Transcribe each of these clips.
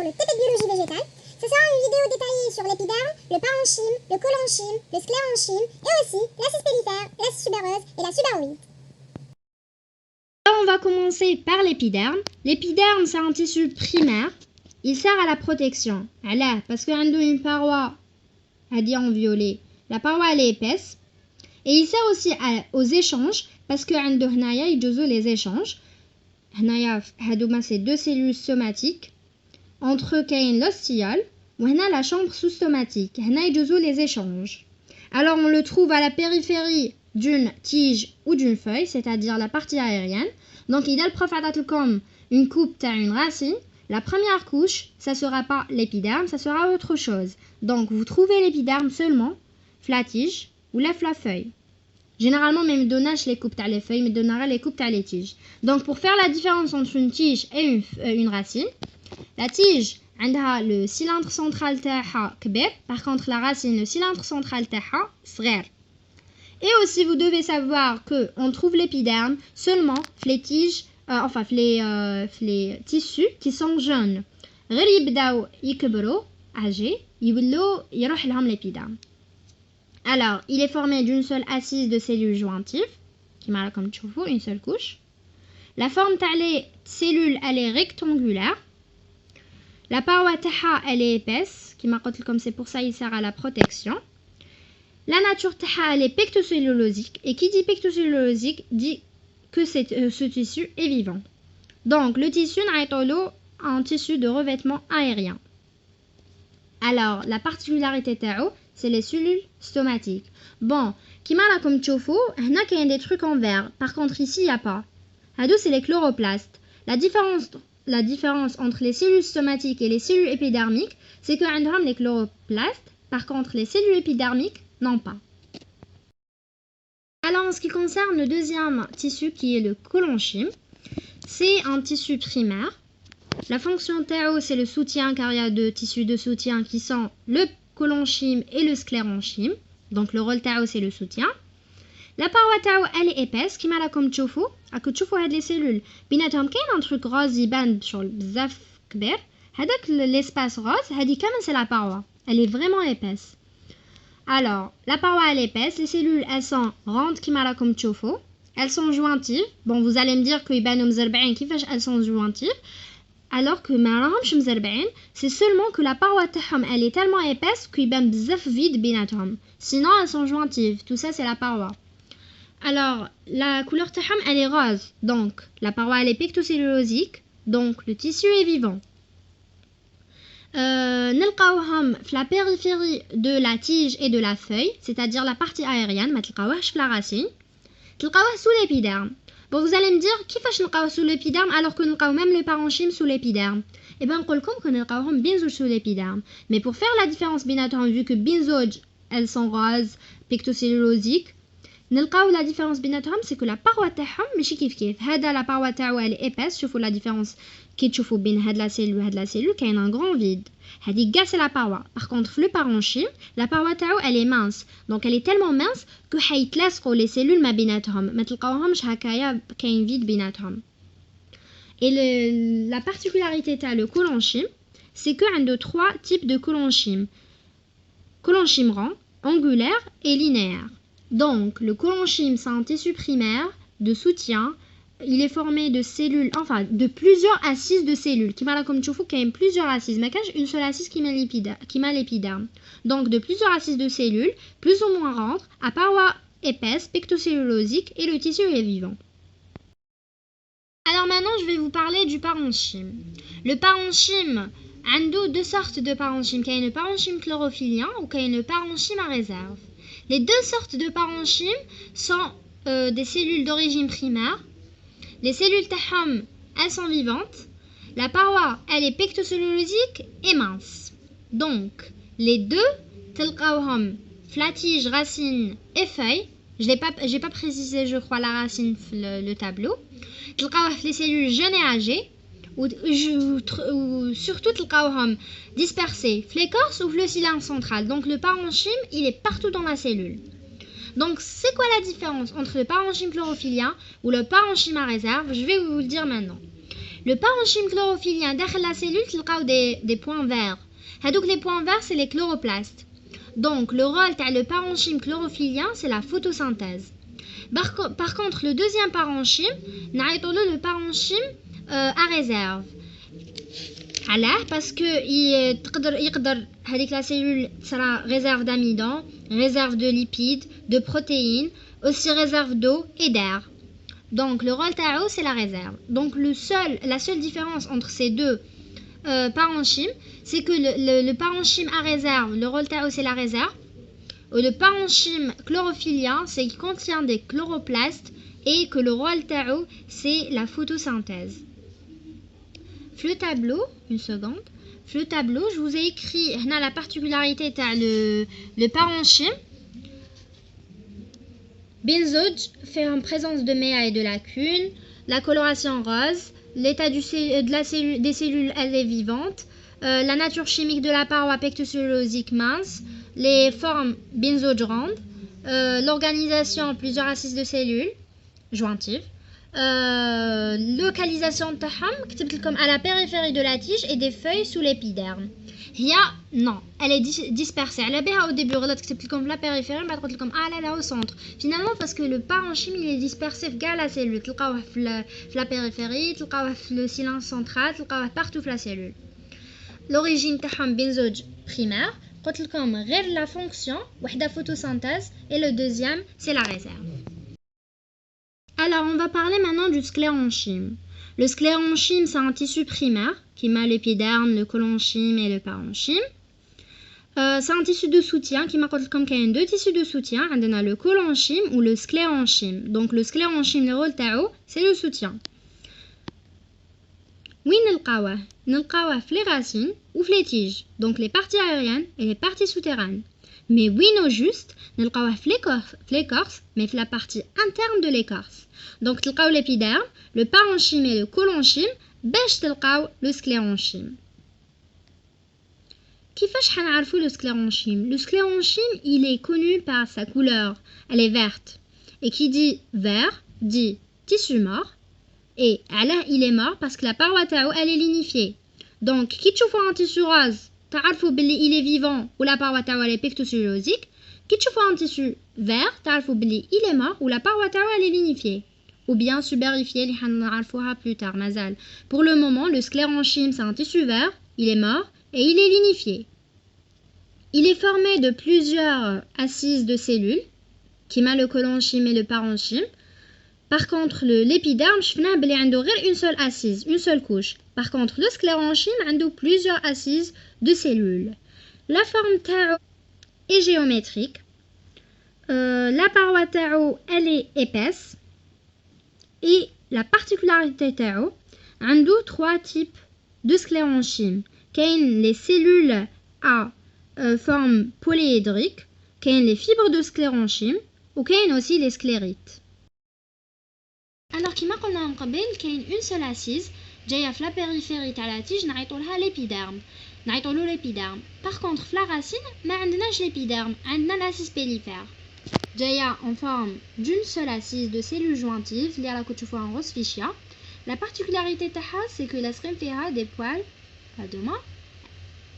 sur le TP de biologie végétale. Ce sera une vidéo détaillée sur l'épiderme, le parenchyme, le collenchyme, le sclérenchyme et aussi la suspellifère, la subereuse et la subaroïde. Alors on va commencer par l'épiderme. L'épiderme, c'est un tissu primaire. Il sert à la protection. Alors, parce qu'il y a une paroi, à dire en violet, la paroi elle est épaisse. Et il sert aussi aux échanges, parce que il y a les échanges. C'est deux cellules somatiques. Entre eux, il y a l'ostiole. Et la chambre sous-stomatique. Il y a les échanges. Alors, on le trouve à la périphérie d'une tige ou d'une feuille, c'est-à-dire la partie aérienne. Donc, il y a le prof comme une coupe à une racine. La première couche, ça sera pas l'épiderme, ça sera autre chose. Donc, vous trouvez l'épiderme seulement, la tige ou la feuille. Généralement, même donnage les coupes à les feuilles, mais donnera les coupes à les tiges. Donc, pour faire la différence entre une tige et une racine, la tige, le cylindre central تاعها كبير. Par contre, la racine, le cylindre central تاعها صغير. Et aussi, vous devez savoir qu'on trouve l'épiderme seulement les tiges, les tissus qui sont jeunes. غير يبداو يكبروا âgés, يولوا يروح لهم l'épiderme. Alors, il est formé d'une seule assise de cellules jointives, qui m'a comme tu vois, une seule couche. La forme des cellules, elle est rectangulaire. La paroi taha, elle est épaisse, qui m'a comme c'est pour ça il sert à la protection. La nature taha, elle est pectocellulosique, et qui dit pectocellulosique dit que ce tissu est vivant. Donc, le tissu n'est un tissu de revêtement aérien. Alors, la particularité tao, c'est les cellules stomatiques. Bon, qui m'a comme tchofo, il y a des trucs en vert. Par contre, ici, il n'y a pas. Hadou, c'est les chloroplastes. La différence entre les cellules stomatiques et les cellules épidermiques, c'est que ont les chloroplastes. Par contre, les cellules épidermiques n'ont pas. Alors, en ce qui concerne le deuxième tissu, qui est le collenchyme, c'est un tissu primaire. La fonction tao, c'est le soutien, car il y a deux tissus de soutien qui sont le collenchyme et le sclérenchyme. Donc le rôle tao, c'est le soutien. La paroi tao, elle est épaisse, qui m'a comme tchoufou. À que tchoufou a les cellules. Binatom, qu'il y a un truc rose, il bande sur le bzaf kber. Hadak l'espace rose, hadi comme c'est la paroi. Elle est vraiment épaisse. Alors, la paroi, elle est épaisse. Les cellules, elles sont rondes, qui m'a comme tchoufou. Elles sont jointives. Bon, vous allez me dire que elles sont jointives. Alors que c'est seulement que la paroi تاعهم elle est tellement épaisse qu'il y a بزاف vide بيناتهم. Sinon elles sont jointives. Tout ça c'est la paroi. Alors la couleur تاعهم elle est rose. Donc la paroi elle est pectocellulosique. Donc le tissu est vivant. نلقاوهم في la périphérie de la tige et de la feuille, c'est-à-dire la partie aérienne. ما تلقاوهش في la racine. تلقاوه sous l'épiderme. Bon, vous allez me dire, qui fait qu'on sous l'épiderme alors que nous avons même les parenchymes sous l'épiderme? Eh bien, on dit que nous avons bien sous l'épiderme. Mais pour faire la différence, vu que binzoj, elles sont roses, pectocellulosiques, nous avons la différence, c'est que la paroi تاعهم ماشي كيف كيف. هذا la paroi تاعو elle est épaisse. شوفوا la différence كي تشوفوا بين هاد la cellule كاين un grand vide. هذه كاع c'est la paroi. Par contre, le parenchyme, la paroi تاعو elle est mince. Donc elle est tellement mince que حيتلاصقوا les cellules ما بيناتهم. ما تلقاوهمش هكايا كاين vide بيناتهم. Et la particularité تاع le collenchyme, c'est que عنده trois types de collenchyme. Collenchyme rond, angulaire et linéaire. Donc, le collenchyme, c'est un tissu primaire de soutien. Il est formé de cellules, enfin, de plusieurs assises de cellules. Qui m'a comme tu vois, qu'il y a plusieurs assises. Mais une seule assise qui m'a l'épiderme. Donc, de plusieurs assises de cellules, plus ou moins rentres, à paroi épaisse, pectocellulosique, et le tissu est vivant. Alors maintenant, je vais vous parler du parenchyme. Le parenchyme, a deux sortes de parenchyme. Il y a le parenchyme chlorophyllien ou il y a le parenchyme à réserve. Les deux sortes de parenchyme sont des cellules d'origine primaire. Les cellules taham, elles sont vivantes. La paroi, elle est pectocellulosique et mince. Donc, les deux, telqawhom, tige, racine et feuille. J'ai pas précisé, je crois, la racine le tableau. Telqawh les cellules jeunes et âgées. Ou surtout telqawhom dispersés, l'écorce ou le cylindre central. Donc, le parenchyme, il est partout dans la cellule. Donc, c'est quoi la différence entre le parenchyme chlorophyllien ou le parenchyme à réserve? Je vais vous le dire maintenant. Le parenchyme chlorophyllien dans la cellule, تلقاو des points verts. هذوك les points verts, c'est les chloroplastes. Donc, le rôle de le parenchyme chlorophyllien, c'est la photosynthèse. Par contre, le deuxième parenchyme, le parenchyme à réserve. Parce que la cellule sera réserve d'amidon, réserve de lipides, de protéines, aussi réserve d'eau et d'air. Donc, le rôle TAO, c'est la réserve. Donc, la seule différence entre ces deux parenchymes, c'est que le parenchyme à réserve, le rôle TAO, c'est la réserve. Le parenchyme chlorophyllien, c'est qu'il contient des chloroplastes et que le rôle TAO, c'est la photosynthèse. Le tableau, une seconde. Le tableau, je vous ai écrit la particularité de le parenchyme. Benzoj fait en présence de méa et de lacunes, la coloration rose, l'état des cellules, elle est vivante, la nature chimique de la paroi pectocellulosique mince, les formes benzograndes, l'organisation en plusieurs assises de cellules jointives, localisation comme à la périphérie de la tige et des feuilles sous l'épiderme. Non, elle est dispersée. Elle est au début, comme la périphérie, comme là au centre. Finalement, parce que le parenchyme il est dispersé dans la cellule. La périphérie, le silence central, partout dans la cellule. L'origine de benzoj primaire, comme la fonction, la photosynthèse, et le deuxième, c'est la réserve. Alors, on va parler maintenant du sclérenchyme. Le sclérenchyme, c'est un tissu primaire qui met l'épiderme, le collenchyme et le parenchyme. C'est un tissu de soutien qui m'a comme qu'il y a deux tissus de soutien. On a le collenchyme ou le sclérenchyme. Donc, le sclérenchyme, le rôle tao, c'est le soutien. Oui, نلقاوه في les racines ou les tiges. Donc, les parties aériennes et les parties souterraines. Mais oui, non juste, نلقاوه في l'écorce, mais في la partie interne de l'écorce. Donc, تلقاو l'épiderme, le parenchyme et le collenchyme, باش تلقاو le sclérenchyme. كيفاش حنعرفوا le sclérenchyme? Le sclérenchyme, il est connu par sa couleur, elle est verte. Et qui dit vert, dit tissu mort. Et là, il est mort parce que la paroi tao, elle est lignifiée. Donc, qui تشوفوا un tissu rose, تعرفوا باللي il est vivant ou la paroi tao, elle est pectocellulosique. Qui تشوفوا un tissu vert, تعرفوا باللي il est mort ou la paroi tao, elle est lignifiée. Ou bien subérifiée, اللي حنعرفوها plus tard, mazal. Pour le moment, le sclérenchyme, c'est un tissu vert, il est mort et il est lignifié. Il est formé de plusieurs assises de cellules, qui m'a le collenchyme et le parenchyme. Par contre, l'épiderme, je fais une seule assise, une seule couche. Par contre, le sclérenchyme a plusieurs assises de cellules. La forme tao est géométrique. La paroi tao, elle est épaisse. Et la particularité tao, a trois types de sclérenchyme. Les cellules à forme polyédrique, les fibres de sclérenchyme, ou aussi les sclérites. Alors, qui m'a qu'on a en qabel, qu'il y a une seule assise, j'ai la périphérie de la tige, n'a l'épiderme. L'épiderme. Par contre, la racine, mais on n'a pas l'épiderme, on a l'assise pellifère. J'ai en forme d'une seule assise de cellules jointives, liée à la couche en rose fichia. La particularité de c'est que la sclérite des poils, pas de moi,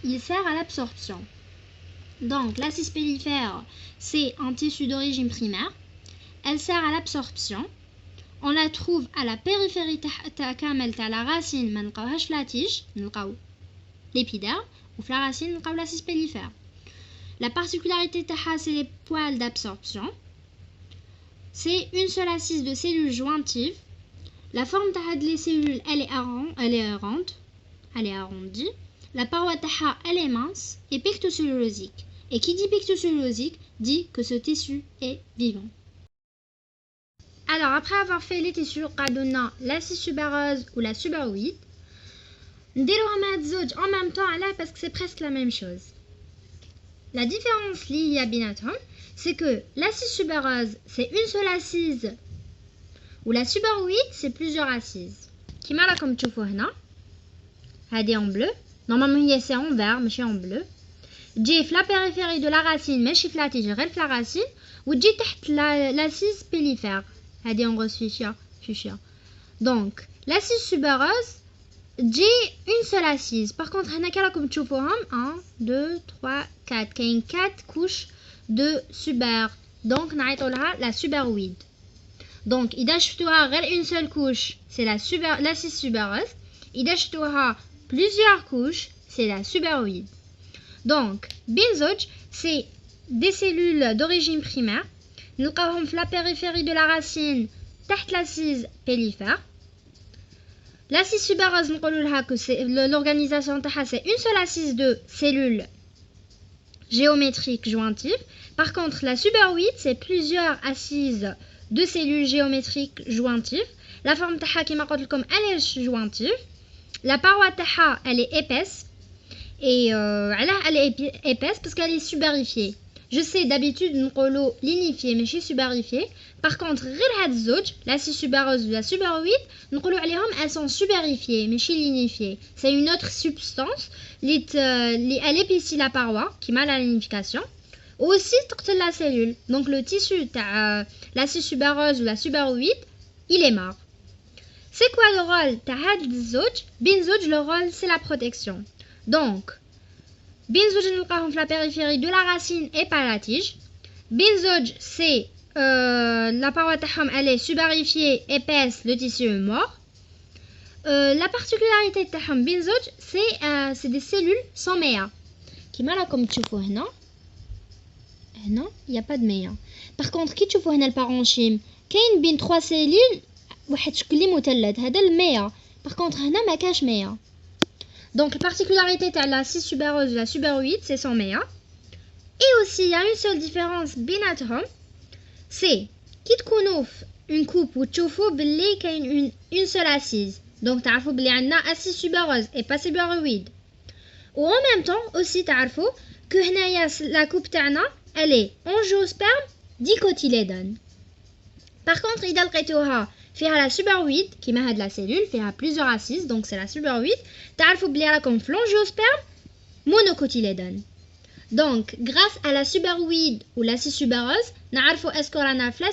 il sert à l'absorption. Donc, l'assise pellifère, c'est un tissu d'origine primaire. Elle sert à l'absorption. On la trouve à la périphérie de la racine, mais on ne la tige, l'épiderme, ou la racine, on l'assise pellifère. La particularité de c'est les poils d'absorption. C'est une seule assise de cellules jointives. La forme des cellules, elle est ronde, elle est arrondie. La paroi elle est mince et pectocellulosique. Et qui dit pectocellulosique dit que ce tissu est vivant. Alors, après avoir fait les tissus, on a l'assise subereuse ou la suberoïde. On en même temps là parce que c'est presque la même chose. La différence liée à binatom, c'est que l'assise subereuse, c'est une seule assise, ou la suberoïde, c'est plusieurs assises. Qui m'a là comme tu vois là, elle en bleu. Normalement, c'est en vert, mais c'est en bleu. J'ai la périphérie de la racine, mais je la tige, la racine, ou j'ai l'assise pellifère. Elle en rose fichia. Donc, l'assise subereuse, تجي une seule assise. Par contre هنا كي راكم تشوفوهم 1 2 3 4 كاين 4 couches de suber. Donc نعيطوا لها la suberoïde. Donc إذا شفتوها غير une seule couche c'est l'assise subereuse. إذا شفتوها plusieurs couches c'est la suberoïde. Donc بين c'est des cellules d'origine primaire. نلقاوهم في la périphérie de la racine تحت l'assise pellifère. L'assise subereuse, l'organisation c'est une seule assise de cellules géométriques jointives. Par contre, la suberoïde, c'est plusieurs assises de cellules géométriques jointives. La forme elle est jointive. La paroi elle est épaisse. Et elle est épaisse parce qu'elle est subérifiée. Je sais d'habitude نقولوا lignifiée ماشي subérifiée. Par contre غير هاد الزوج l'assise subéreuse ou la suberoïde نقولوا عليهم elles sont subérifiées ماشي lignifiées. C'est une autre substance elle épaissit la paroi qui m'a la lignification. Aussi تقتل la cellule. Donc le tissu تاع l'assise subéreuse ou la suberoïde il est mort. C'est quoi le rôle تاع هاد الزوج؟ بين زوج le rôle c'est la protection. Donc Binzoj نلقاهم في la périphérie de la racine et pas la tige. Binzoj c'est la paroi تاعهم elle est subérifiée, épaisse, le tissu est mort. La particularité تاعهم Binzoj c'est des cellules sans méa. كيما راكم تشوفوا هنا il y a pas de méa. Par contre كي تشوفوا هنا البارونشيم كاين بين 3 cellules واحد شكل لي مثلث هذا الميا. Par contre هنا ما كاش méa. Donc, la particularité de la assise subéreuse ou la suberoïde, c'est son méa. Et aussi, il y a une seule différence بيناتهم, c'est كي تكونوا في une coupe وتشوفوا باللي كاين une seule assise. Donc, تعرفوا باللي عندنا assise subéreuse et pas suberoïde. Ou en même temps, aussi تعرفوا que هنايا la coupe تاعنا, elle est angiosperme dicotylédone. Par contre, إذا لقيتوها فيها la suberoïde كيما هاد la cellule فيها plusieurs assises donc c'est la suberoïde تعرفوا بلي راكم في l'angiosperme monocotylédone. Donc grâce à la suberoïde ou l'assise subéreuse نعرفوا اسكو رانا في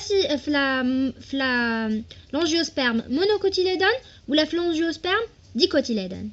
l'angiosperme monocotylédone ou la l'angiosperme dicotylédone.